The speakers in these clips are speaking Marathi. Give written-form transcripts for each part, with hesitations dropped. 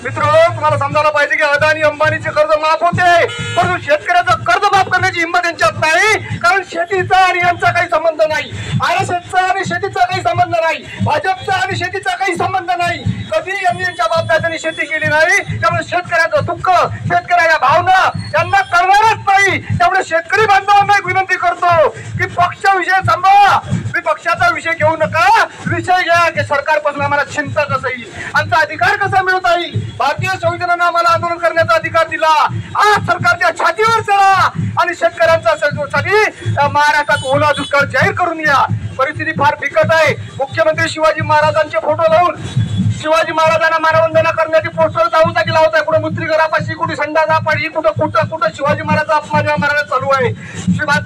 मित्रांनो, तुम्हाला समजायला पाहिजे की अदानी अंबानीचे कर्ज माफ होते, परंतु शेतकऱ्याचं कर्ज माफ करण्याची हिंमत यांच्यात नाही. कारण शेतीचा आणि यांचा काही संबंध नाही, RSSचा आणि शेतीचा काही संबंध नाही, भाजपचा आणि शेतीचा काही संबंध नाही. कधी यांनी यांच्या बापदादांनी शेती केली नाही. त्यामुळे शेतकऱ्याचं दुःख, शेतकऱ्याच्या भावना यांना कळणारच नाही. त्यामुळे शेतकरी बांधवांना एक विनंती करतो की पक्षाविषय सांभाळा, मी पक्षाचा विषय घेऊ नका, विषय घ्या की सरकारपासून आम्हाला चिंता कसं येईल, आमचा अधिकार कसा मिळवता येईल. भारतीय संविधानानं आम्हाला आंदोलन करण्याचा अधिकार दिला. आज सरकारच्या छातीवर चढा आणि शेतकऱ्यांचा साठी महाराष्ट्रात ओला दुष्काळ जाहीर करून या. परिस्थिती फार बिकट आहे. मुख्यमंत्री शिवाजी महाराजांचे फोटो लावून शिवाजी महाराजांना मानवंदना करण्याची पोस्टर जाऊन जागी लावताय. कुठं मुत्रीघरापाशी, कुठे संडासापाशी, कुठं शिवाजी महाराज अपमान महाराज चालू आहे.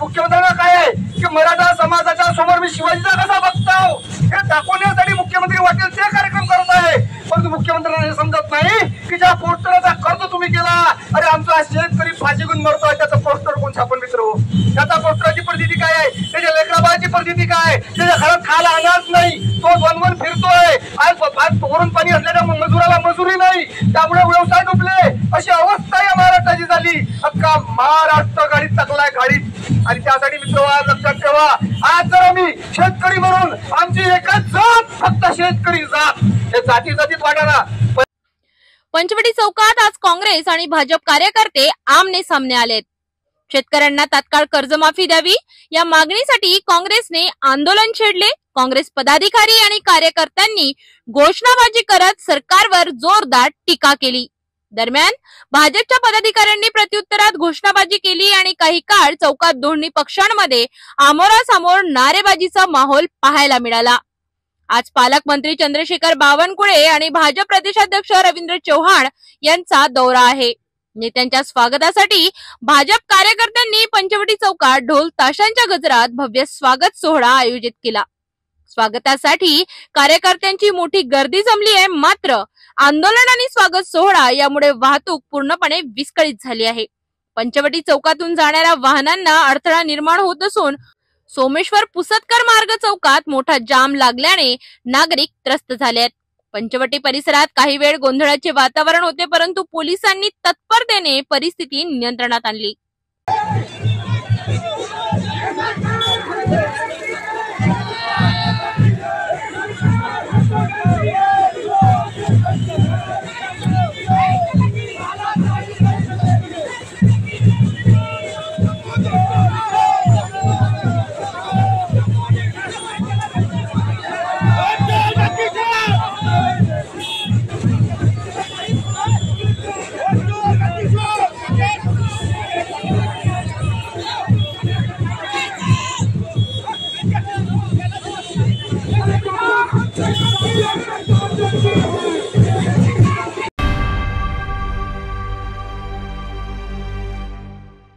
मुख्यमंत्र्यांना काय आहे की मराठा समाजाच्या समोर मी शिवाजीचा कसा बघताव हे दाखवण्यासाठी मुख्यमंत्री वाटेल ते कार्यक्रम करत आहे. परंतु मुख्यमंत्र्यांना हे समजत नाही की ज्या पोस्टरचा खर्च तुम्ही केला, अरे आमचा शेतकरी फाशी घेऊन मरतोय, त्याचं पोस्टर कोण छापून मित्र, त्याचा पोस्टरची परिस्थिती काय आहे, त्याच्या लेकराबाळाची परिस्थिती काय, त्याच्या घरात खायला अनाज नाही, तो वनवन फिरतोय. आज वरून पाणी असल्याच्या मजुराला मजुरी नाही, त्यामुळे व्यवसाय डुबले. अशी अवस्था या महाराष्ट्राची झाली. अख्खा महाराष्ट्र गाडीत टाकलाय गाडीत. आणि त्यासाठी मित्र लक्षात ठेवा, आज जर आम्ही शेतकरी म्हणून आमची एकच जात, फक्त शेतकरी जात, हे जाती जातीत वाटाणा. पंचवटी चौकात आज काँग्रेस आणि भाजप कार्यकर्ते आमने सामने आलेत. शेतकऱ्यांना तात्काळ कर्जमाफी द्यावी या मागणीसाठी काँग्रेसने आंदोलन छेडले. काँग्रेस पदाधिकारी आणि कार्यकर्त्यांनी घोषणाबाजी करत सरकारवर जोरदार टीका केली. दरम्यान भाजपच्या पदाधिकाऱ्यांनी प्रत्युत्तरात घोषणाबाजी केली आणि काही काळ चौकात दोन्ही पक्षांमध्ये आमोरासमोर नारेबाजीचा माहोल पाहायला मिळाला. आज पालकमंत्री चंद्रशेखर बावनकुळे आणि भाजप प्रदेशाध्यक्ष रवींद्र चव्हाण यांचा दौरा आहे. नेत्यांच्या स्वागतासाठी भाजप कार्यकर्त्यांनी पंचवटी चौकात ढोल ताशांच्या गजरात भव्य स्वागत सोहळा आयोजित केला. स्वागतासाठी कार्यकर्त्यांची मोठी गर्दी जमली आहे. मात्र आंदोलन आणि स्वागत सोहळा यामुळे वाहतूक पूर्णपणे विस्कळीत झाली आहे. पंचवटी चौकातून जाणाऱ्या वाहनांना अडथळा निर्माण होत असून सोमेश्वर पुसदकर मार्ग चौकात मोठा जाम लागल्याने नागरिक त्रस्त झाले आहेत. पंचवटी परिसरात काही वेळ गोंधळाचे वातावरण होते, परंतु पोलिसांनी तत्परतेने परिस्थिती नियंत्रणात आणली. Thank you.